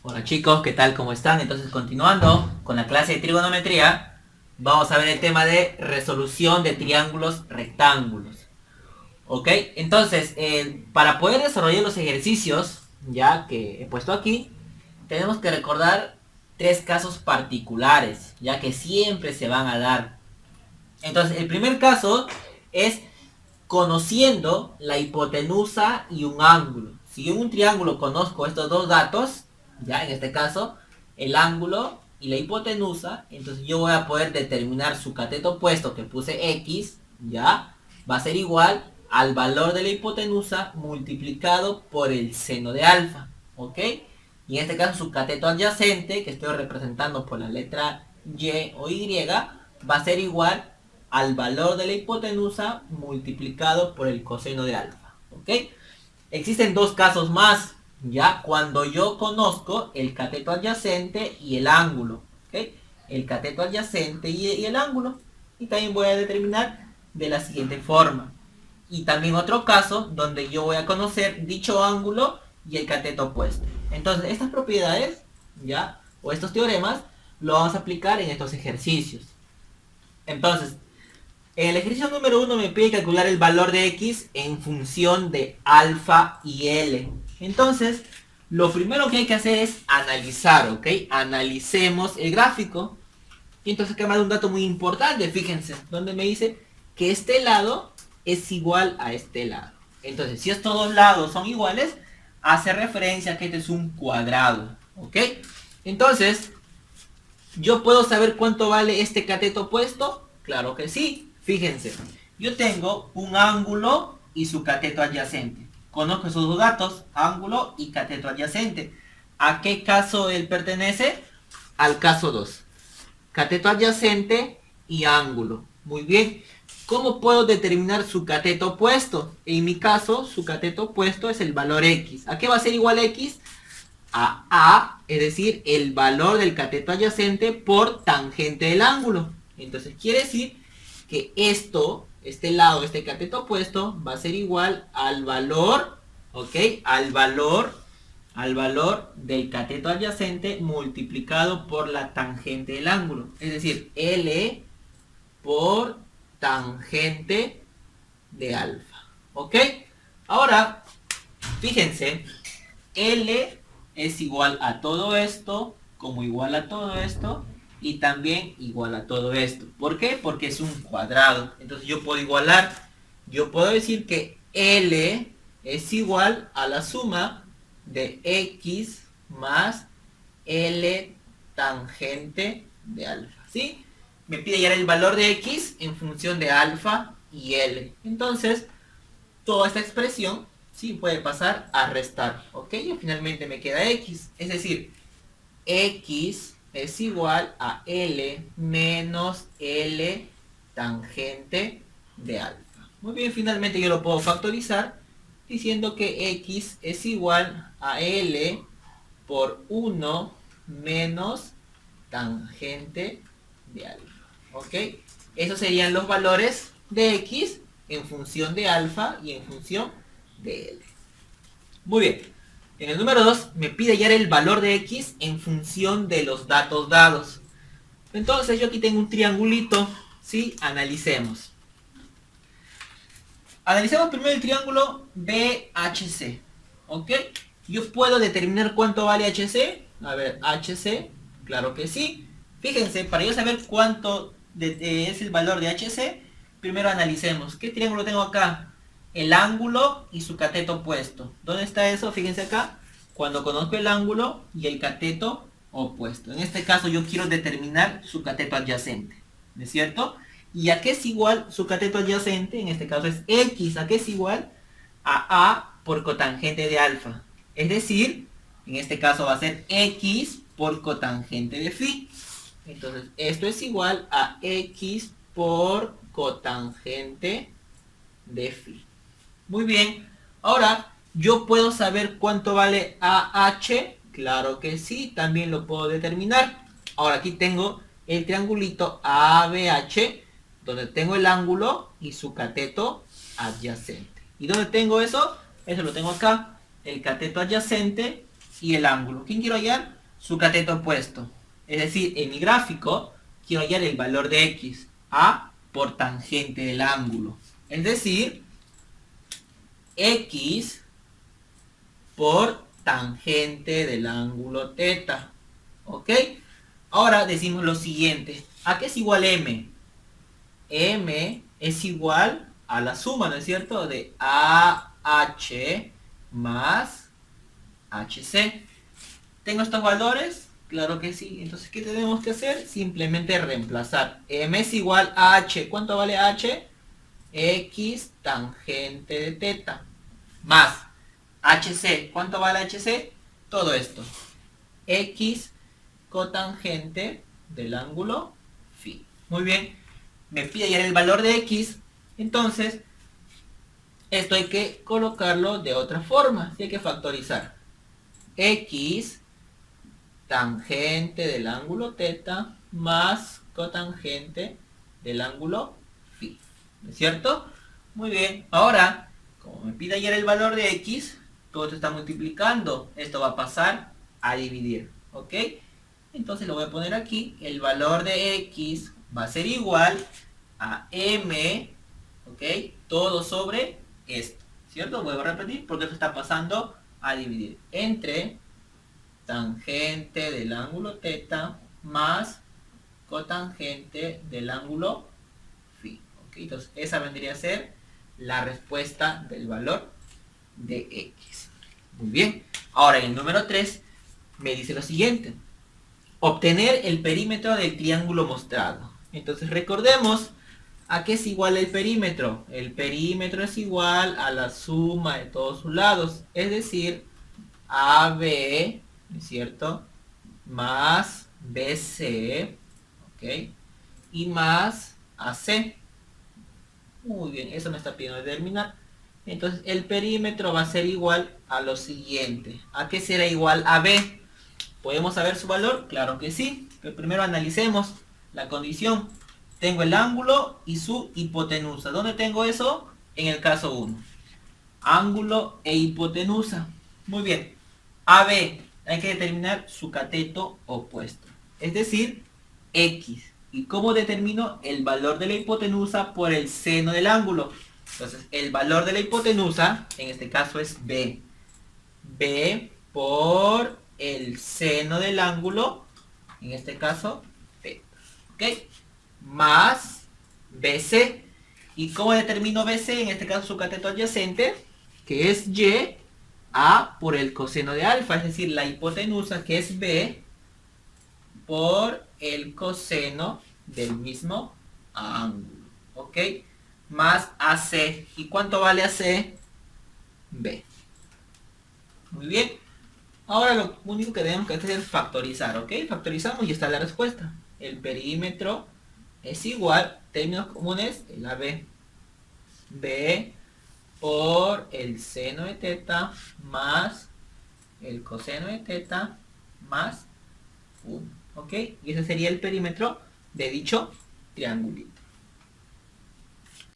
Hola chicos, ¿qué tal? ¿Cómo están? Entonces, continuando con la clase de trigonometría, vamos a ver el tema de resolución de triángulos rectángulos. ¿Ok? Entonces, para poder desarrollar los ejercicios, ya que he puesto aquí, tenemos que recordar tres casos particulares, ya que siempre se van a dar. Entonces, el primer caso es conociendo la hipotenusa y un ángulo. Si yo en un triángulo conozco estos dos datos, ya en este caso, el ángulo y la hipotenusa, entonces yo voy a poder determinar su cateto opuesto que puse x, ya, va a ser igual al valor de la hipotenusa multiplicado por el seno de alfa, ¿ok? Y en este caso su cateto adyacente, que estoy representando por la letra y o y, va a ser igual al valor de la hipotenusa multiplicado por el coseno de alfa. ¿Ok? Existen dos casos más, ya cuando yo conozco el cateto adyacente y el ángulo. ¿Ok? El cateto adyacente y el ángulo. Y también voy a determinar de la siguiente forma. Y también otro caso donde yo voy a conocer dicho ángulo y el cateto opuesto. Entonces, estas propiedades, ya, o estos teoremas, lo vamos a aplicar en estos ejercicios. Entonces, en el ejercicio número uno me pide calcular el valor de x en función de alfa y L. Entonces, lo primero que hay que hacer es analizar, ¿ok? Analicemos el gráfico. Y entonces acá me da un dato muy importante, fíjense, donde me dice que este lado es igual a este lado. Entonces, si estos dos lados son iguales, hace referencia a que este es un cuadrado, ¿ok? Entonces, ¿yo puedo saber cuánto vale este cateto opuesto? Claro que sí. Fíjense, yo tengo un ángulo y su cateto adyacente. Conozco esos dos datos, ángulo y cateto adyacente. ¿A qué caso él pertenece? Al caso 2. Cateto adyacente y ángulo. Muy bien. ¿Cómo puedo determinar su cateto opuesto? En mi caso, su cateto opuesto es el valor x. ¿A qué va a ser igual x? A, es decir, el valor del cateto adyacente por tangente del ángulo. Entonces quiere decir que este lado, este cateto opuesto, va a ser igual al valor, ¿ok? Al valor del cateto adyacente multiplicado por la tangente del ángulo. Es decir, L por tangente de alfa, ¿ok? Ahora, fíjense, L es igual a todo esto, como igual a todo esto, y también igual a todo esto. ¿Por qué? Porque es un cuadrado. Entonces yo puedo igualar, yo puedo decir que L es igual a la suma de x más L tangente de alfa. ¿Sí? Me pide hallar el valor de x en función de alfa y L. Entonces, toda esta expresión sí puede pasar a restar, ¿ok? Y finalmente me queda x, es decir, x es igual a L menos L tangente de alfa. Muy bien, finalmente yo lo puedo factorizar diciendo que x es igual a L por 1 menos tangente de alfa, ¿ok? Esos serían los valores de x en función de alfa y en función de L. Muy bien. En el número 2 me pide hallar el valor de x en función de los datos dados. Entonces yo aquí tengo un triangulito, ¿sí? Analicemos. Analicemos primero el triángulo BHC, ¿ok? Yo puedo determinar cuánto vale HC. A ver, HC, claro que sí. Fíjense, para yo saber cuánto es el valor de HC, primero analicemos. ¿Qué triángulo tengo acá? El ángulo y su cateto opuesto. ¿Dónde está eso? Fíjense acá. Cuando conozco el ángulo y el cateto opuesto. En este caso yo quiero determinar su cateto adyacente. ¿No es cierto? ¿Y a qué es igual su cateto adyacente? En este caso es x. ¿A qué es igual? A por cotangente de alfa. Es decir, en este caso va a ser x por cotangente de phi. Entonces, esto es igual a x por cotangente de phi. Muy bien. Ahora, ¿yo puedo saber cuánto vale AH? Claro que sí, también lo puedo determinar. Ahora aquí tengo el triangulito ABH, donde tengo el ángulo y su cateto adyacente. ¿Y dónde tengo eso? Eso lo tengo acá. El cateto adyacente y el ángulo. ¿Quién quiero hallar? Su cateto opuesto. Es decir, en mi gráfico quiero hallar el valor de x, a por tangente del ángulo. Es decir, x por tangente del ángulo teta. ¿Ok? Ahora decimos lo siguiente. ¿A qué es igual m? M es igual a la suma, ¿no es cierto? De AH más HC. ¿Tengo estos valores? Claro que sí. Entonces, ¿qué tenemos que hacer? Simplemente reemplazar. M es igual a H. ¿Cuánto vale H? X tangente de teta. Más HC. ¿Cuánto vale HC? Todo esto. X cotangente del ángulo phi. Muy bien. Me pide hallar el valor de X. Entonces, esto hay que colocarlo de otra forma. Sí, hay que factorizar. X tangente del ángulo teta más cotangente del ángulo phi. ¿No es cierto? Muy bien. Ahora, como me pide hallar el valor de X, todo esto está multiplicando. Esto va a pasar a dividir. ¿Ok? Entonces lo voy a poner aquí. El valor de X va a ser igual a M, ¿ok? Todo sobre esto. ¿Cierto? Vuelvo a repetir porque esto está pasando a dividir. Entre tangente del ángulo teta más cotangente del ángulo phi. ¿Ok? Entonces esa vendría a ser la respuesta del valor de X. Muy bien. Ahora en el número 3 me dice lo siguiente. Obtener el perímetro del triángulo mostrado. Entonces recordemos a qué es igual el perímetro. El perímetro es igual a la suma de todos sus lados. Es decir, AB, ¿no es cierto? Más BC, ¿ok? Y más AC. Muy bien, eso me está pidiendo determinar. Entonces el perímetro va a ser igual a lo siguiente. ¿A qué será igual a B? ¿Podemos saber su valor? Claro que sí. Pero primero analicemos la condición. Tengo el ángulo y su hipotenusa. ¿Dónde tengo eso? En el caso 1. Ángulo e hipotenusa. Muy bien. AB. Hay que determinar su cateto opuesto. Es decir, X. ¿Y cómo determino el valor de la hipotenusa por el seno del ángulo? Entonces, el valor de la hipotenusa, en este caso es B. B por el seno del ángulo, en este caso, T. ¿Ok? Más BC. ¿Y cómo determino BC? En este caso su cateto adyacente, que es Y, A por el coseno de alfa, es decir, la hipotenusa, que es B, por el coseno del mismo ángulo. ¿Ok? Más AC. ¿Y cuánto vale AC? B. Muy bien. Ahora lo único que tenemos que hacer es factorizar, ¿ok? Factorizamos y está la respuesta. El perímetro es igual, términos comunes, el AB. B por el seno de teta más el coseno de teta más 1, ¿ok? Y ese sería el perímetro de dicho triángulo.